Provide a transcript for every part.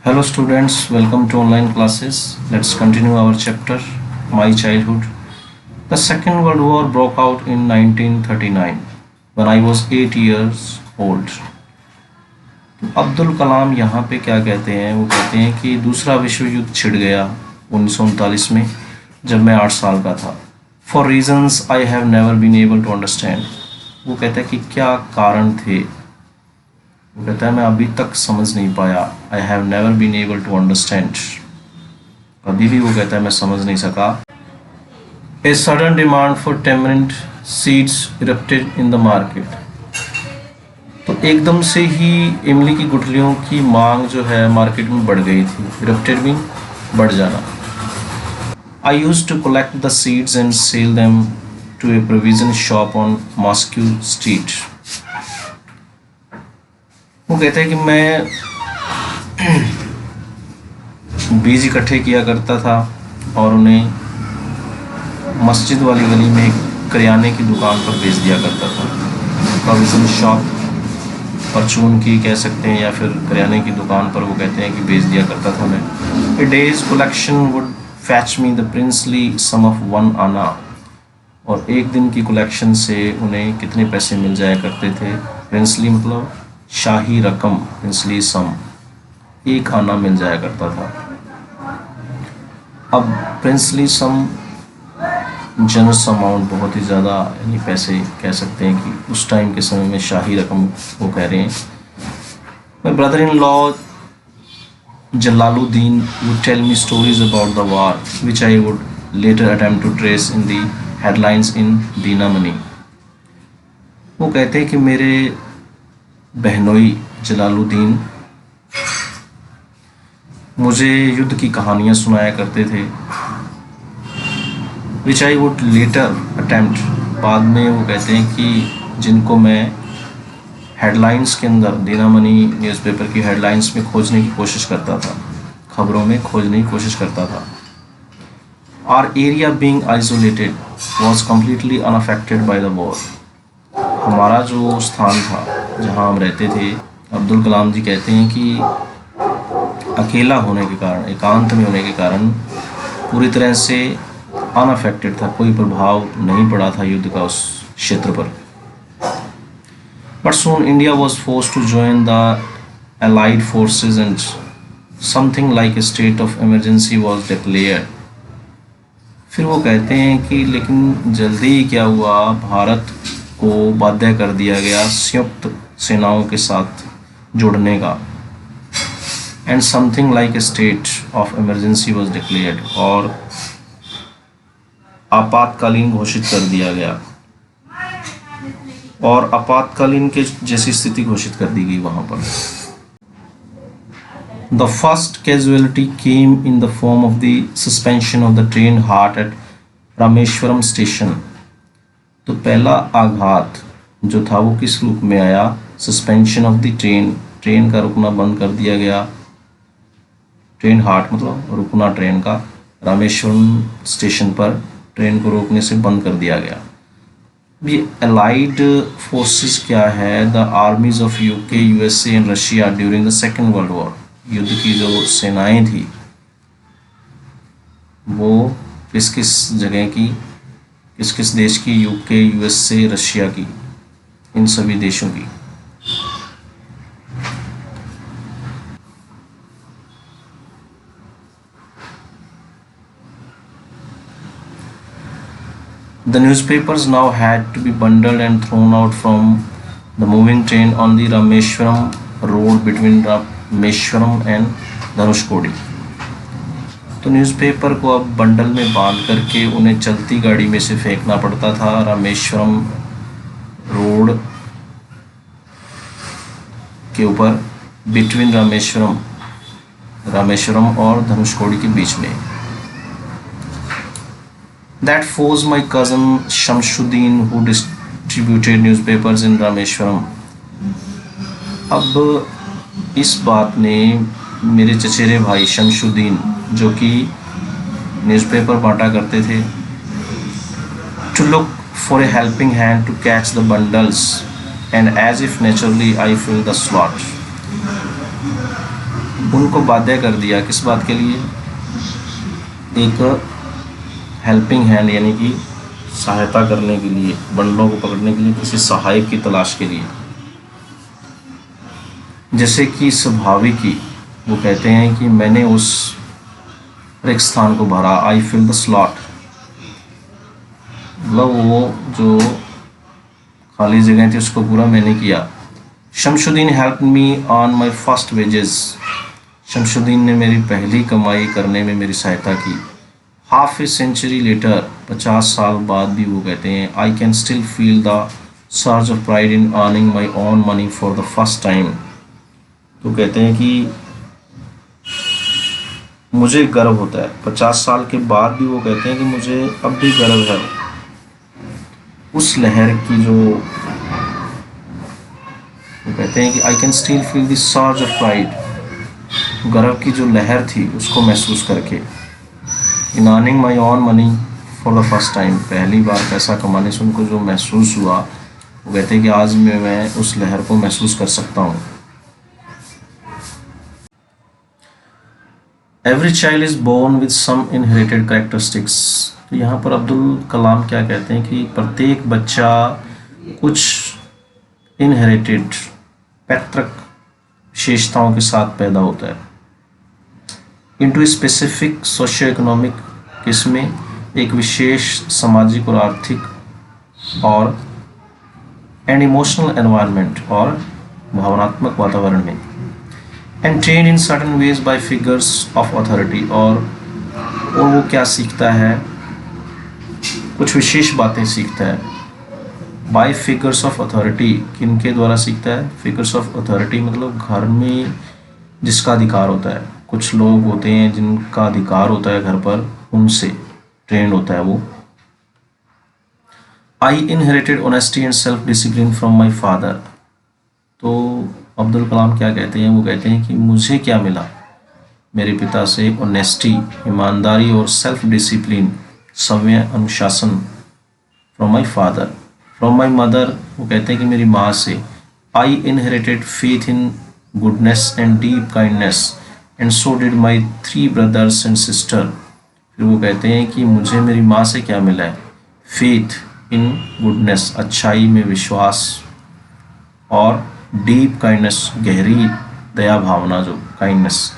Hello students, welcome to online classes. Let's continue our chapter, My Childhood. The Second World War broke out in 1939 when I was 8 years old. Abdul Kalam यहाँ पे क्या कहते हैं? वो कहते हैं कि दूसरा विश्व युद्ध छिड़ गया 1939 में जब मैं 8 साल का था. For reasons I have never been able to understand. वो कहता है कि क्या कारण थे. वो कहता है मैं अभी तक समझ नहीं पाया. I have never been able to understand. कभी भी वो कहता है मैं समझ नहीं सका. A sudden demand for tamarind seeds erupted in the market. तो एकदम से ही इमली की गुठलियों की मांग जो है मार्केट में बढ़ गई थी. इरप्टेड मीन बढ़ जाना. I used to collect the seeds and sell them to a provision shop on Mosque Street. वो कहते हैं कि मैं बीज इकट्ठे किया करता था और उन्हें मस्जिद वाली गली में एक करियाने की दुकान पर बेच दिया करता था. प्रोविजन शॉप, परचून की कह सकते हैं या फिर करियाने की दुकान पर वो कहते हैं कि बेच दिया करता था मैं. A day's collection would fetch me the princely sum of 1 anna. और एक दिन की कलेक्शन से उन्हें कितने पैसे मिल जाया करते थे. प्रिंसली मतलब शाही रकम, प्रिंसली सम, 1 आना मिल जाया करता था. अब प्रिंसली सम जनरस अमाउंट, बहुत ही ज़्यादा यानी पैसे कह सकते हैं कि उस टाइम के समय में शाही रकम वो कह रहे हैं. My brother in law Jalaluddin would tell me stories about the war which I would later attempt to trace in the headlines in दीनामनी. वो कहते हैं कि मेरे बहनोई जलालुद्दीन मुझे युद्ध की कहानियाँ सुनाया करते थे. विच आई वुड लेटर अटैम्प्ट, बाद में वो कहते हैं कि जिनको मैं हेडलाइंस के अंदर, दीनामनी न्यूज़पेपर की हेडलाइंस में खोजने की कोशिश करता था, खबरों में खोजने की कोशिश करता था. Our area being isolated was completely unaffected by the war. हमारा जो स्थान था जहाँ हम रहते थे, अब्दुल कलाम जी कहते हैं कि अकेला होने के कारण, एकांत में होने के कारण पूरी तरह से अनअफेक्टेड था, कोई प्रभाव नहीं पड़ा था युद्ध का उस क्षेत्र पर. But soon India was forced to join the allied forces and something like a state of emergency was declared. फिर वो कहते हैं कि लेकिन जल्दी ही क्या हुआ, भारत को बाध्य कर दिया गया संयुक्त सेनाओं के साथ जुड़ने का. And something like a state of emergency was declared, और आपातकालीन घोषित कर दिया गया, और आपातकालीन के जैसी स्थिति घोषित कर दी गई वहाँ पर. The first casualty came in the form of the suspension of the train halt at Rameswaram station. तो पहला आघात जो था वो किस रूप में आया? Suspension of the train, train का रुकना बंद कर दिया गया. ट्रेन हार्ट मतलब रुकना ट्रेन का, रामेश्वरम स्टेशन पर ट्रेन को रोकने से बंद कर दिया गया. ये अलाइड फोर्सेस क्या है? The armies of UK, USA and Russia during the second world war. युद्ध की जो सेनाएं थी वो किस किस जगह की, किस किस देश की? यूके, यूएसए, रशिया की, इन सभी देशों की. The newspapers now had to be bundled and thrown out from the moving train on the Rameshwaram road between Rameshwaram and Dhanushkodi. तो न्यूज़पेपर को अब बंडल में बांध करके उन्हें चलती गाड़ी में से फेंकना पड़ता था रामेश्वरम रोड के ऊपर, बिटवीन रामेश्वरम और धनुषकोडी के बीच में. That forced my cousin Shamsuddin, who distributed newspapers in Rameshwaram. अब इस बात ने मेरे चचेरे भाई शमशुद्दीन, जो कि न्यूज़पेपर बांटा करते थे, to look for a helping hand to catch the bundles, and as if naturally I filled the slot. उनको बाध्य कर दिया किस बात के लिए, एक हेल्पिंग हैंड यानी कि सहायता करने के लिए, बंडलों को पकड़ने के लिए किसी सहायक की तलाश के लिए। जैसे कि स्वाभाविक ही वो कहते हैं कि मैंने उस रिक्त स्थान को भरा, आई फिल द स्लॉट, मतलब वो जो खाली जगह थी उसको पूरा मैंने किया। Shamsuddin help me on my first wages, Shamsuddin ने मेरी पहली कमाई करने में मेरी सहायता की। हाफ ए सेंचुरी लेटर, 50 साल बाद भी वो कहते हैं, I can still feel the surge of pride in earning my own money for the first time. तो कहते हैं कि मुझे गर्व होता है, 50 साल के बाद भी वो कहते हैं कि मुझे अब भी गर्व है उस लहर की, जो वो कहते हैं कि I can still feel the surge of pride, गर्व की जो लहर थी उसको महसूस करके। In earning my own money for the first time, पहली बार पैसा कमाने से उनको जो महसूस हुआ, वो कहते हैं कि आज मैं उस लहर को महसूस कर सकता हूँ। Every child is born with some inherited characteristics. तो यहाँ पर अब्दुल कलाम क्या कहते हैं कि प्रत्येक बच्चा कुछ इनहेरिटेड पैतृक विशेषताओं के साथ पैदा होता है। इनटू स्पेसिफिक सोशियो इकोनॉमिक, किसमें, एक विशेष सामाजिक और आर्थिक और एंड इमोशनल एनवायरनमेंट, और भावनात्मक वातावरण में। And train in certain ways bye figures of authority, और वो क्या सीखता है, कुछ विशेष बातें सीखता है। बाय फिगर्स ऑफ अथॉरिटी, किनके द्वारा सीखता है, फिगर्स ऑफ अथॉरिटी मतलब घर में जिसका अधिकार होता है, कुछ लोग होते हैं जिनका अधिकार होता है घर पर, उनसे ट्रेंड होता है वो। आई inherited honesty and self discipline from my father. तो अब्दुल कलाम क्या कहते हैं, वो कहते हैं कि मुझे क्या मिला, मेरे पिता से ऑनेस्टी, ईमानदारी और सेल्फ डिसिप्लिन, संयम अनुशासन। From my father, from my mother, वो कहते हैं कि मेरी माँ से। आई inherited faith in goodness and deep kindness and so did my 3 brothers and sister. फिर वो कहते हैं कि मुझे मेरी माँ से क्या मिला है, फेथ इन गुडनेस, अच्छाई में विश्वास, और डीप काइंडनेस, गहरी दया भावना जो kindness.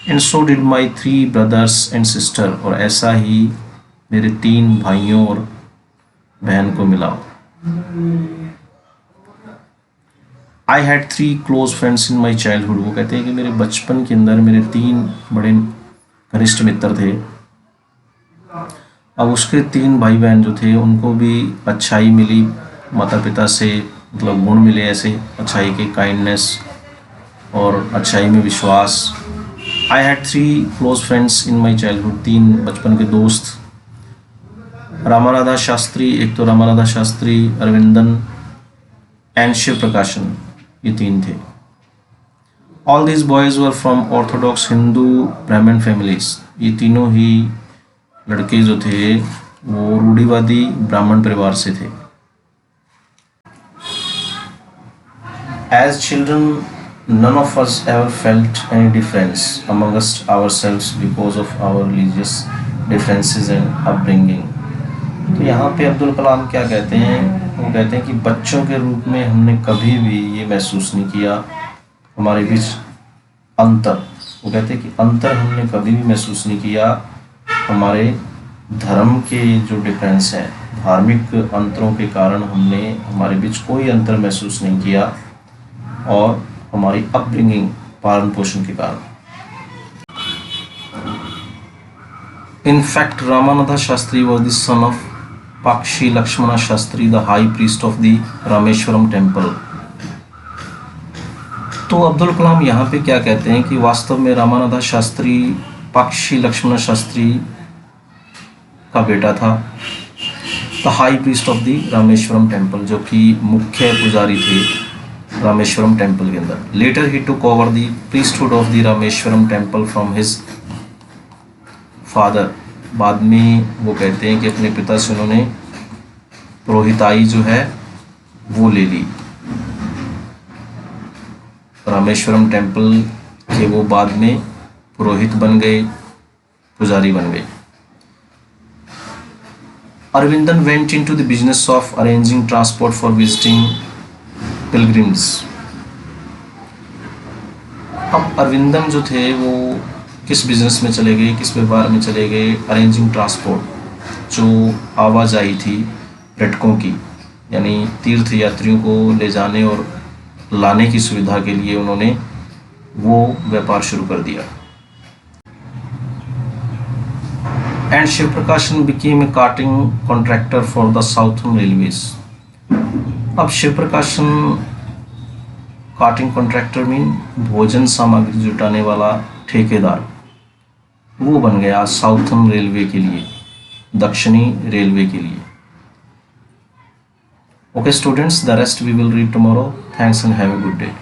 And so did my 3 brothers and sister, और ऐसा ही मेरे 3 भाइयों और बहन को मिला। I had 3 close friends in my childhood, वो कहते हैं कि मेरे बचपन के अंदर मेरे 3 बड़े घनिष्ठ मित्र थे। अब उसके 3 भाई बहन जो थे उनको भी अच्छाई मिली माता पिता से, मतलब गुण मिले ऐसे अच्छाई के, काइंडनेस और अच्छाई में विश्वास। I had 3 close friends in my childhood, 3 बचपन के दोस्त। रामाराधा शास्त्री, एक तो रामाराधा शास्त्री, अरविंदन एंड शिव प्रकाशन, ये 3 थे। All these boys were from Orthodox Hindu ब्राह्मण फैमिलीज, ये तीनों ही लड़के जो थे वो रूढ़िवादी ब्राह्मण परिवार से थे। As children none of us ever felt any difference amongst ourselves because of our religious differences and upbringing। तो यहाँ पे अब्दुल कलाम क्या कहते हैं, वो कहते हैं कि बच्चों के रूप में हमने कभी भी ये महसूस नहीं किया हमारे बीच अंतर। वो कहते हैं कि अंतर हमने कभी भी महसूस नहीं किया, हमारे धर्म के जो डिफरेंस है, धार्मिक अंतरों के कारण हमने हमारे बीच कोई अंतर महसूस नहीं किया, और हमारी अपब्रिंगिंग, पालन पोषण के कारण। In fact Ramanatha Shastri was the son of Pakshi Lakshmana Shastri, the high priest of the Rameswaram temple. तो अब्दुल कलाम यहाँ पे क्या कहते हैं कि वास्तव में रामानाथा शास्त्री पाक्षी लक्ष्मण शास्त्री का बेटा था, the high priest of the Rameswaram temple, जो कि मुख्य पुजारी थे रामेश्वरम टेम्पल के अंदर। लेटर ही took over the priesthood of the Rameswaram temple from his father. बाद में वो कहते हैं कि अपने पिता से उन्होंने पुरोहिताई जो है वो ले ली। रामेश्वरम टेम्पल कि वो बाद में पुरोहित बन गए, पुजारी बन गए। Arvindan went into the business of arranging transport for visiting pilgrims. अब अरविंदन जो थे वो किस बिजनेस में चले गए, किस व्यापार में चले गए? अरेंजिंग ट्रांसपोर्ट, जो आवाजाही थी पर्यटकों की, यानी तीर्थ यात्रियों को ले जाने और लाने की सुविधा के लिए उन्होंने वो व्यापार शुरू कर दिया। And Shiv Prakashan became a carting contractor for the Southern Railways. अब शिव प्रकाशन कार्टिंग कॉन्ट्रैक्टर मीन भोजन सामग्री जुटाने वाला ठेकेदार, वो बन गया साउथर्न रेलवे के लिए, दक्षिणी रेलवे के लिए। Okay students, the rest we will read tomorrow. Thanks and have a good day.